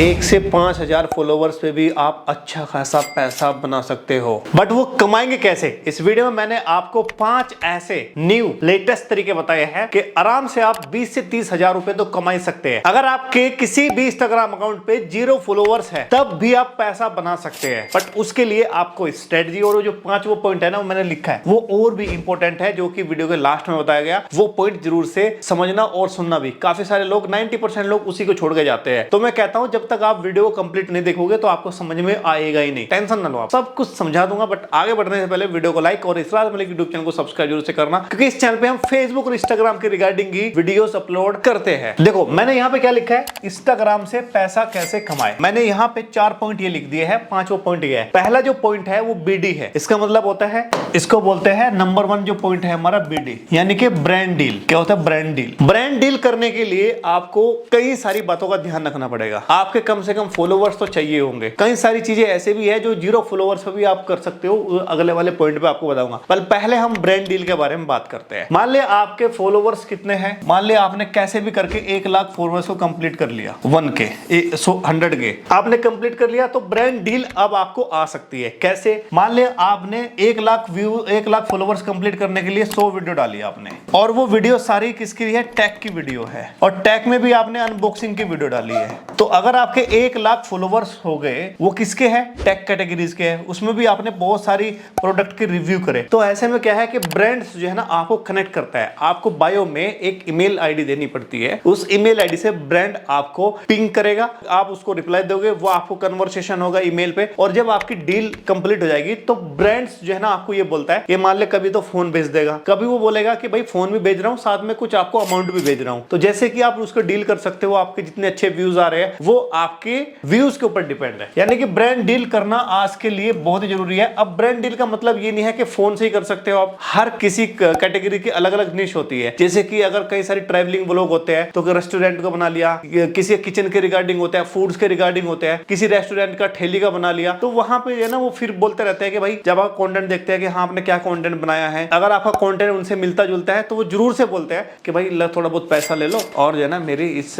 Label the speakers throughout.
Speaker 1: 1 से 5,000 फॉलोवर्स पे भी आप अच्छा खासा पैसा बना सकते हो। बट वो कमाएंगे कैसे? इस वीडियो में मैंने आपको 5 ऐसे न्यू लेटेस्ट तरीके बताए हैं कि आराम से आप 20 से 30,000 रुपए तो कमा सकते हैं। अगर आपके किसी भी इंस्टाग्राम अकाउंट पे 0 फॉलोवर्स है तब भी आप पैसा बना सकते हैं। बट उसके लिए आपको स्ट्रेटजी और जो 5 वो पॉइंट है ना, वो मैंने लिखा है, वो और भी इंपॉर्टेंट है, जो कि वीडियो के लास्ट में बताया गया। वो पॉइंट जरूर से समझना और सुनना भी। काफी सारे लोग 90% लोग उसी को छोड़ के जाते हैं। तो मैं कहता हूं जब तक आप वीडियो को कंप्लीट नहीं देखोगे तो आपको समझ में आएगा ही नहीं। टेंशन ना लो, आप सब कुछ समझा दूंगा। बट आगे बढ़ने से पहले वीडियो को लाइक और इसरार मलिक यूट्यूब चैनल को सब्सक्राइब जरूर से करना, क्योंकि इस चैनल पे हम फेसबुक और इंस्टाग्राम के रिगार्डिंग ही वीडियोस अपलोड करते हैं। देखो मैंने यहाँ पे क्या लिखा है, इंस्टाग्राम से पैसा कैसे कमाए। मैंने यहाँ पे 4 पॉइंट ये लिख दिए हैं। 5वां पॉइंट ये है। पहला जो पॉइंट है वो बीडी है। इसका मतलब होता है, इसको बोलते हैं नंबर 1 जो पॉइंट है हमारा बीडी, यानी कि ब्रांड डील। क्या होता है ब्रांड डील? ब्रांड डील करने के लिए आपको कई सारी बातों का ध्यान रखना पड़ेगा। आपके कम से कम फॉलोवर्स तो चाहिए होंगे। कई सारी चीजें ऐसे भी है जो 0 फॉलोवर्स पे भी आप कर सकते हो। अगले वाले पॉइंट पे आपको बताऊंगा। पहले हम ब्रांड डील के बारे में बात करते हैं। मान लिया आपके फॉलोवर्स कितने हैं, मान लिया आपने कैसे भी करके 1 लाख फॉलोवर्स को कंप्लीट कर लिया, 1K 100 के आपने कंप्लीट कर लिया, तो ब्रांड डील अब आपको आ सकती है। कैसे? मान लिया आपने 1 lakh view 1 lakh followers complete करने के लिए 100 वीडियो डाली आपने, और वो वीडियो सारी किसकी है? टैग की वीडियो है, और टैग में भी आपने अनबॉक्सिंग की वीडियो डाली है। तो अगर आपके 1 लाख फॉलोवर्स हो गए, वो किसके हैं? टैग कैटेगरीज के हैं। उसमें भी आपने बहुत सारी प्रोडक्ट के रिव्यू करे। तो ऐसे में क्या है कि ब्रांड्स जो है ना आपको कनेक्ट करता है। आपको बायो में एक ईमेल आईडी देनी पड़ती है। उस ईमेल आईडी से ब्रांड आपको पिंग करेगा, आप उसको रिप्लाई दोगे, वो आपको कन्वर्सेशन होगा ईमेल पे, और जब आपकी डील कंप्लीट हो जाएगी तो ब्रांड्स जो है ना आपको ये बोलता है, ये मान ले कभी तो फोन भेज देगा, कभी वो बोलेगा कि भाई फोन भी भेज रहा हूँ, साथ में कुछ आपको अमाउंट भी भेज रहा हूँ। तो जैसे कि आप उसको डील कर सकते हो। आपके जितने अच्छे व्यूज आ रहे हैं वो आपके व्यूज के ऊपर डिपेंड है। यानी कि ब्रांड डील करना आज के लिए बहुत ही जरूरी है। अब ब्रांड डील का मतलब ये नहीं है कि फोन से ही कर सकते हो आप। हर किसी कैटेगरी की अलग अलग निश होती है। जैसे कि अगर कई सारी ट्रैवलिंग व्लॉग होते हैं तो रेस्टोरेंट को बना लिया, किसी किचन के रिगार्डिंग होता है, फूड्स के रिगार्डिंग होते हैं, किसी रेस्टोरेंट का ठेली का बना लिया, तो वहां पे है ना वो फिर बोलते रहते हैं कि भाई जब आप कंटेंट देखते हैं कि हाँ आपने क्या कंटेंट बनाया है, अगर आपका कंटेंट उनसे मिलता जुलता है तो वो जरूर से बोलते हैं कि भाई थोड़ा बहुत पैसा ले लो और जो है ना मेरी इस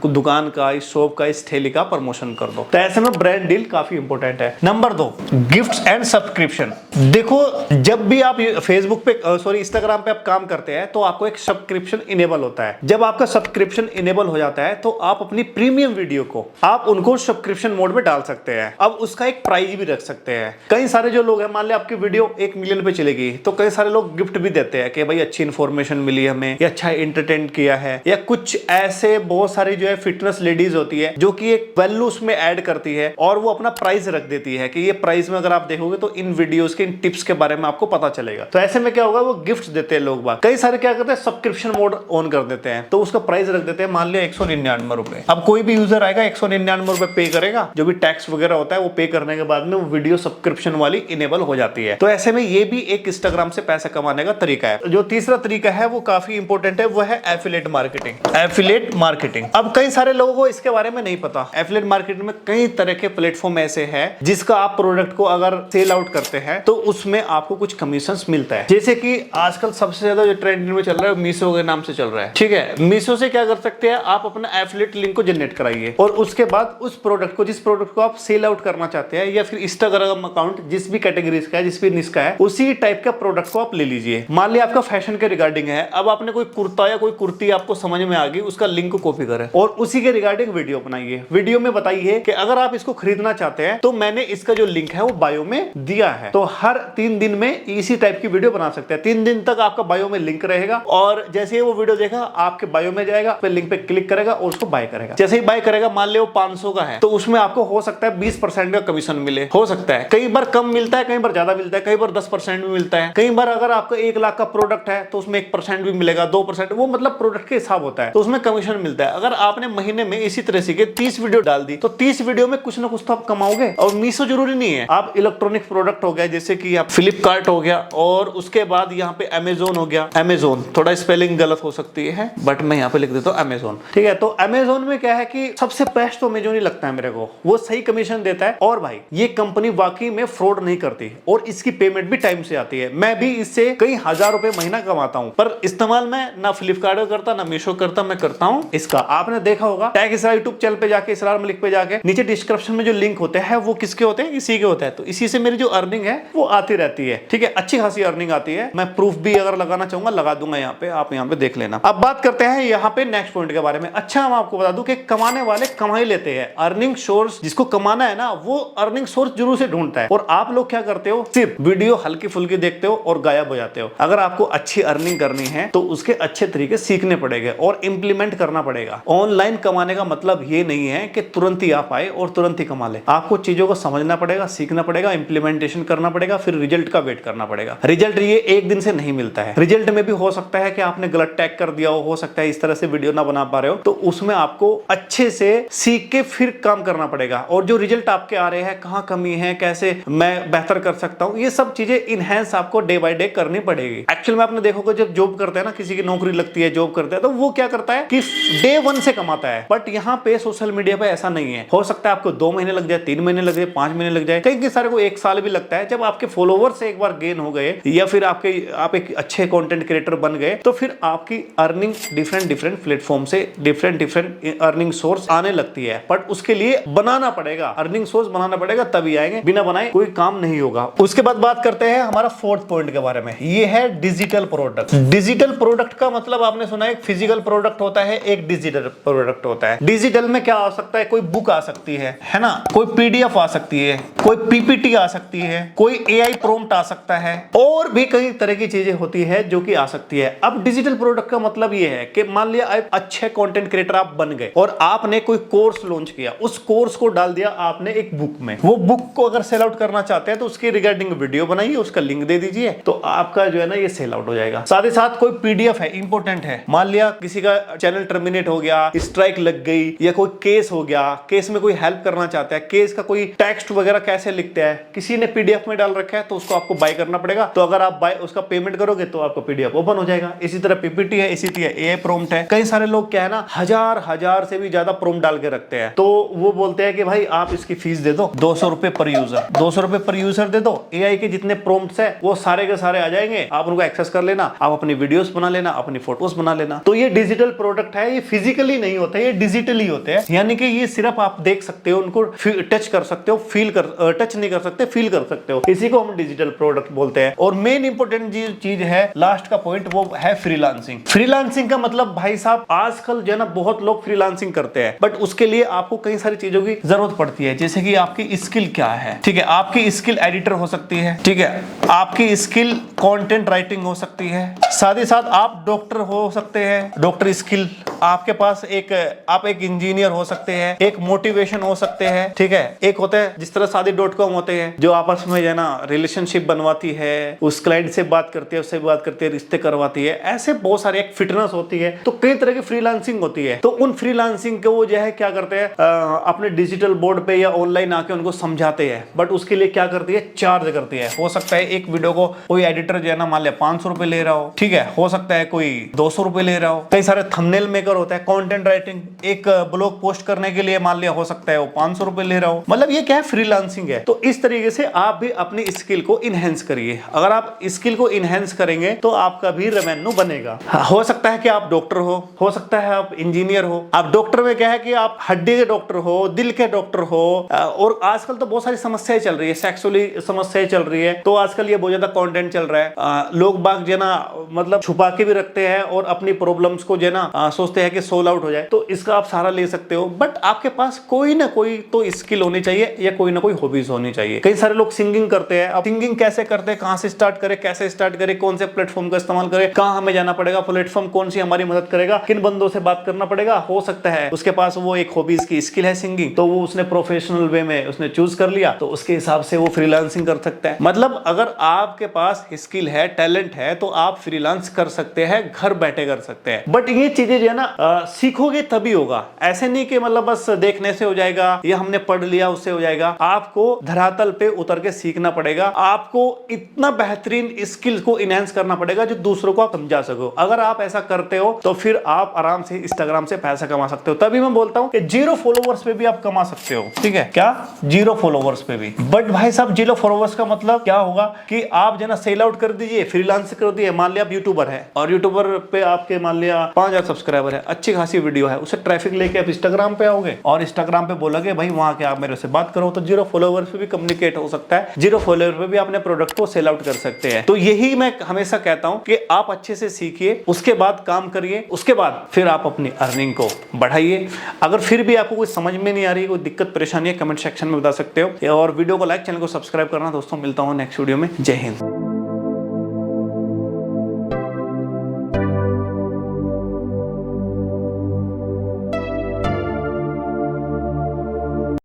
Speaker 1: दुकान का, इस शॉप का, इस ठेली का प्रमोशन कर दो। तो ऐसे में ब्रांड डील काफी इंपॉर्टेंट है। Number 2, gifts and subscription. देखो जब भी आप फेसबुक पे इंस्टाग्राम पे आप काम करते हैं तो आपको एक सब्सक्रिप्शन इनेबल होता है। जब आपका सब्सक्रिप्शन इनेबल हो जाता है तो आप अपनी प्रीमियम वीडियो को आप उनको सब्सक्रिप्शन मोड में डाल सकते हैं। अब उसका एक प्राइस भी रख सकते हैं। कई सारे जो लोग हैं, मान लिया आपकी वीडियो 1 मिलियन पे चलेगी तो कई सारे लोग गिफ्ट भी देते हैं कि भाई अच्छी इंफॉर्मेशन मिली हमें, या अच्छा एंटरटेन किया है, या कुछ ऐसे बहुत सारी जो है फिटनेस लेडीज होती है जो कि एक वैल्यू उसमें ऐड करती है और वो अपना प्राइस रख देती है कि ये प्राइस में अगर आप देखोगे तो इन वीडियोस के इन टिप्स के बारे में आपको पता चलेगा। तो ऐसे में क्या होगा, वो गिफ्ट देते हैं लोग बाग। कई सारे क्या करते हैं, सब्सक्रिप्शन मोड ऑन कर देते हैं, तो उसका प्राइस रख देते हैं मान लिया 199 रुपए। अब कोई भी यूजर आएगा 199 रुपए पे करेगा, जो भी टैक्स वगैरह होता है वो पे करने के बाद में वो वीडियो सब्सक्रिप्शन वाली इनेबल हो जाती है। तो ऐसे में ये भी एक इंस्टाग्राम से पैसा कमाने का तरीका है। जो तीसरा तरीका है वो काफी इंपॉर्टेंट है, वो है एफिलिएट मार्केटिंग। एफिलिएट मार्केटिंग, अब कई सारे लोगों को इसके बारे में नहीं पता। एफिलिएट मार्केटिंग में कई तरह के प्लेटफॉर्म ऐसे हैं जिसका आप प्रोडक्ट को अगर सेल आउट करते हैं तो उसमें आपको कुछ कमीशंस मिलता है। जैसे कि आजकल सबसे ज्यादा जो ट्रेंड में चल रहा है मीशो के नाम से चल रहा है, ठीक है। मीशो से क्या कर सकते हैं, आप अपना एफिलिएट लिंक को जनरेट कराइए और उसके बाद उस प्रोडक्ट को, जिस प्रोडक्ट को आप सेल आउट करना चाहते हैं, या फिर इंस्टाग्राम अकाउंट जिस भी कैटेगरी का है, जिस भी निश का है, उसी टाइप का प्रोडक्ट को आप ले लीजिए। मान लिया आपका फैशन के रिगार्डिंग है, अब आपने कोई कुर्ता या कोई कुर्ती आपको समझ में आ गई, उसका लिंक को कॉपी करें और उसी के रिगार्डिंग वीडियो बनाइए। वीडियो में बताइए कि अगर आप इसको खरीदना चाहते हैं तो मैंने इसका जो लिंक है वो बायो में दिया है। तो हर 3 दिन में इसी टाइप की वीडियो बना सकते हैं। 3 दिन तक आपका बायो में लिंक रहेगा और जैसे ही वो वीडियो देखा आपके बायो में जाएगा, फिर लिंक पे क्लिक करेगा और उसको बाय करेगा। जैसे ही बाय करेगा, मान लो 500 का है तो उसमें आपको हो सकता है 20% का कमीशन मिले, हो सकता है। कई बार कम मिलता है, कई बार ज्यादा मिलता है, कई बार 10% भी मिलता है। कई बार अगर आपका 1 लाख का प्रोडक्ट है तो उसमें 1% भी मिलेगा, 2%, वो मतलब प्रोडक्ट के हिसाब होता है, तो उसमें कमीशन मिलता है। अगर आपने महीने में इसी तरह से 30 वीडियो डाल दी तो 30 वीडियो में कुछ ना कुछ तो आप कमाओगे। और मीशो जरूरी नहीं है, आप इलेक्ट्रॉनिक प्रोडक्ट हो गया, जैसे कि आप फ्लिपकार्ट हो गया, और उसके बाद यहाँ पे अमेजोन हो गया। अमेजोन थोड़ा स्पेलिंग गलत हो सकती है बट मैं यहाँ पे लिख देता हूँ अमेजोन, ठीक है। तो अमेजोन में क्या है कि सबसे बेस्ट तो अमेजोन ही लगता है मेरे को, वो सही कमीशन देता है और भाई ये कंपनी वाकई में फ्रॉड नहीं करती और इसकी पेमेंट भी टाइम से आती है। मैं भी इससे कई हजार रुपए महीना कमाता हूँ, पर इस्तेमाल मैं ना फ्लिपकार्ट करता ना मीशो करता, मैं करता हूँ इसका। आपने देखा होगा टैग इसरार यूट्यूब चैनल पे जाके, इसरार मलिक पे जाके नीचे डिस्क्रिप्शन में जो लिंक होते हैं वो किसके होते हैं? इसी के होते हैं। तो इसी से मेरी जो अर्निंग है वो आती रहती है, ठीक है, अच्छी खासी अर्निंग आती है। मैं प्रूफ भी अगर लगाना चाहूंगा लगा दूंगा यहाँ पे, आप यहाँ पे देख लेना। अब बात करते हैं यहाँ पे नेक्स्ट पॉइंट के बारे में। अच्छा, हम आपको बता दूं कि कमाने वाले कमाई लेते हैं, अर्निंग सोर्स जिसको कमाना है ना वो अर्निंग सोर्स जरूर से ढूंढता है। और आप लोग क्या करते हो? सिर्फ वीडियो हल्की फुल्की देखते हो और गायब हो जाते हो। अगर आपको अच्छी अर्निंग करनी है तो उसके अच्छे तरीके सीखने पड़ेंगे और इंप्लीमेंट करना पड़ेगा। ऑनलाइन कमाने का मतलब ये नहीं है कि तुरंत ही आप आए और तुरंत ही कमा ले। आपको चीजों को समझना पड़ेगा, सीखना पड़ेगा, इंप्लीमेंटेशन करना पड़ेगा, फिर रिजल्ट का वेट करना पड़ेगा। रिजल्ट ये एक दिन से नहीं मिलता है। रिजल्ट में भी हो सकता है कि आपने गलत टैग कर दिया हो सकता है इस तरह से वीडियो ना बना पा रहे हो, तो उसमें आपको अच्छे से सीख के फिर काम करना पड़ेगा। और जो रिजल्ट आपके आ रहे हैं, कहां कमी है, कैसे मैं बेहतर कर सकता हूं, ये सब चीजें इनहेंस आपको डे बाय डे करनी पड़ेगी। एक्चुअल में आपने देखोगे जब जॉब करते हैं ना, किसी की नौकरी लगती है, जॉब करते हैं, तो वो क्या करता है कि डे 1 से कमाता है। बट यहाँ पे सोशल मीडिया पे ऐसा नहीं है। हो सकता है आपको 2 महीने लग जाए, 3 महीने लग जाए, 5 महीने लग जाए, कई सारे को 1 साल भी लगता है। जब आपके फॉलोवर्स एक बार गेन हो गए या फिर आप एक अच्छे कंटेंट क्रिएटर बन गए, तो फिर आपकी अर्निंग डिफरेंट प्लेटफॉर्म से डिफरेंट अर्निंग सोर्स आने लगती है। बट उसके लिए बनाना पड़ेगा, अर्निंग सोर्स बनाना पड़ेगा, तभी आएंगे। बिना बनाए कोई काम नहीं होगा। उसके बाद बात करते हैं हमारा 4th पॉइंट के बारे में। ये है डिजिटल प्रोडक्ट। डिजिटल प्रोडक्ट का मतलब आपने सुना है, एक फिजिकल प्रोडक्ट होता है, एक डिजिटल प्रोडक्ट होता है। डिजिटल में क्या आ सकता है? कोई बुक आ सकती है ना, कोई पीडीएफ आ सकती है, कोई पीपीटी आ सकती है, कोई एआई प्रॉम्प्ट आ सकता है, और भी कई तरह की चीजें होती है जो कि आ सकती है। अब डिजिटल प्रोडक्ट का मतलब ये है कि मान लिया आप अच्छे कंटेंट क्रिएटर आप बन गए और आपने कोई कोर्स लॉन्च किया, उस कोर्स को डाल दिया आपने एक बुक में। वो बुक को अगर सेल आउट करना चाहते हैं तो उसकी रिगार्डिंग वीडियो बनाइए, उसका लिंक दे दीजिए, तो आपका जो है ना ये सेल आउट हो जाएगा। साथ ही साथ कोई पीडीएफ है, इंपॉर्टेंट है, मान लिया किसी का चैनल टर्मिनेट हो गया, स्ट्राइक लग गई, या कोई केस हो गया, केस में कोई हेल्प करना चाहता है, केस का कोई टेक्स्ट वगैरह कैसे लिखते हैं, किसी ने पीडीएफ में डाल रखा है तो उसको आपको बाय करना पड़ेगा। तो अगर आप बाय उसका पेमेंट करोगे तो आपको पीडीएफ ओपन हो जाएगा। इसी तरह पीपीटी है, इसी तरह एआई प्रॉम्प्ट है। कई सारे लोग क्या है ना, हजार से भी ज्यादा प्रॉम्प्ट डाल के रखते हैं, तो वो बोलते हैं कि भाई आप इसकी फीस दे दो 200 रुपए पर यूजर, 200 रुपए पर यूजर दे दो। एआई के जितने प्रॉम्प्ट्स है वो सारे के सारे आ जाएंगे, आप उनको एक्सेस कर लेना, आप अपनी वीडियोस बना लेना, अपनी फोटोज बना लेना। तो ये डिजिटल प्रोडक्ट है, ये फिजिकली नहीं होता, ये डिजिटली होते हैं। यानी कि ये सिर्फ आप देख सकते हो, उनको टच कर सकते हो, टच नहीं कर सकते, फील कर सकते हो। इसी को हम डिजिटल प्रोडक्ट बोलते हैं। और मेन इंपॉर्टेंट चीज है, लास्ट का पॉइंट, वो है फ्रीलांसिंग। फ्रीलांसिंग का मतलब भाई साहब आजकल जो है ना बहुत लोग फ्रीलांसिंग करते हैं, बट उसके लिए आपको कई सारी चीजों की जरूरत पड़ती है। जैसे कि आपकी स्किल क्या है, ठीक है, आपकी स्किल एडिटर हो सकती है, ठीक है, आपकी स्किल कंटेंट राइटिंग हो सकती है, साथ ही साथ आप डॉक्टर हो सकते हैं, डॉक्टर स्किल आपके पास आप एक इंजीनियर हो सकते हैं, एक मोटिवेशन हो सकते हैं, ठीक है, एक होता है जिस तरह शादी.com होते हैं जो आपस में जो ना रिलेशनशिप बनवाती है, उस क्लाइंट से बात करती है, उससे बात करती है, रिश्ते करवाती है। ऐसे बहुत सारे, एक फिटनेस होती है, तो कई तरह की फ्रीलांसिंग होती है। तो उन फ्रीलांसिंग को वो जो है क्या करते हैं, अपने डिजिटल बोर्ड पे या ऑनलाइन आके उनको समझाते हैं, बट उसके लिए क्या करती है, चार्ज करती है। हो सकता है एक वीडियो को कोई एडिटर जो है ना मान लिया 500 रुपए ले रहा हो, ठीक है, हो सकता है कोई 200 रुपए ले रहा हो। कई सारे थंबनेल मेकर होता है, कंटेंट राइटिंग, एक ब्लॉग पोस्ट करने के लिए मान लिया हो सकता है वो 500 रुपए ले रहा हो। मतलब ये क्या है, फ्रीलांसिंग है। तो इस तरीके से आप भी अपनी स्किल को इनहेंस करिए। अगर आप स्किल को इनहेंस करेंगे तो आपका भी रेवेन्यू बनेगा। हो सकता है कि आप डॉक्टर हो सकता है आप इंजीनियर हो। आप डॉक्टर में क्या है कि आप हड्डी के डॉक्टर हो, दिल के डॉक्टर हो, और आजकल तो बहुत सारी समस्याएं चल रही है, सेक्सुअली समस्याएं चल रही है, तो आजकल ये बहुत ज्यादा कंटेंट चल रहा है। लोग बाग जो ना मतलब छुपा के भी रखते हैं और अपनी प्रॉब्लम्स को जो ना सोचते हैं कि सोल्व आउट हो जाए, तो इसका आप सहारा ले सकते हो। बट आपके पास कोई ना कोई तो स्किल होनी चाहिए या कोई ना कोई हॉबीज होनी चाहिए। कई सारे लोग सिंगिंग करते हैं। अब सिंगिंग कैसे करते हैं, कहां से स्टार्ट करें, कैसे स्टार्ट करें, कौन से प्लेटफॉर्म का इस्तेमाल करें, कहां हमें जाना पड़ेगा, प्लेटफॉर्म कौन सी हमारी मदद करेगा, किन बंदों से बात करना पड़ेगा। हो सकता है उसके पास वो एक हॉबीज की स्किल है सिंगिंग, तो वो उसने प्रोफेशनल वे में उसने चूज कर लिया, तो उसके हिसाब से वो फ्रीलांसिंग कर सकता है। मतलब अगर आपके पास स्किल है, टैलेंट है, तो आप फ्रीलांस कर सकते हैं, घर बैठे कर सकते हैं। बट ये चीजें जो है ना सीखोगे तभी होगा। ऐसे नहीं कि मतलब बस देखने से हो जाएगा या हमने पढ़ लिया उससे हो जाएगा। आपको धरातल पे उतर के सीखना पड़ेगा। आपको इतना बेहतरीन स्किल को इनहेंस करना पड़ेगा जो दूसरों को आप समझा सको। अगर आप ऐसा करते हो तो फिर आप आराम से इंस्टाग्राम से पैसा कमा सकते हो। तभी मैं बोलता हूं कि 0 फॉलोवर्स पे भी आप कमा सकते हो, ठीक है, क्या 0 फॉलोवर्स पे भी। बट भाई साहब 0 फॉलोवर्स का मतलब क्या होगा कि आप जो ना सेल आउट कर दीजिए, फ्रीलांस कर दिए। मान लिया आप यूट्यूबर है और यूट्यूबर पे आपके मान लिया 5000 सब्सक्राइबर है, अच्छी खासी वीडियो है, उसे ट्रैफिक लेके आप इंस्टाग्राम इंस्टाग्राम पे आओगे और इंस्टाग्राम पे बोलोगे भाई वहां के आप मेरे से बात करो, तो 0 फॉलोवर्स पे भी कम्युनिकेट हो सकता है, 0 फॉलोवर पे भी अपने प्रोडक्ट को सेल आउट कर सकते हैं। तो यही मैं हमेशा कहता हूं कि आप अच्छे से सीखिए, उसके बाद काम करिए, उसके बाद फिर आप अपनी अर्निंग को बढ़ाइए। अगर फिर भी आपको कोई समझ में नहीं आ रही, कोई दिक्कत परेशानी है, कमेंट सेक्शन में बता सकते हो, और वीडियो को लाइक, चैनल को सब्सक्राइब करना। दोस्तों मिलता हूं नेक्स्ट वीडियो में। जय हिंद।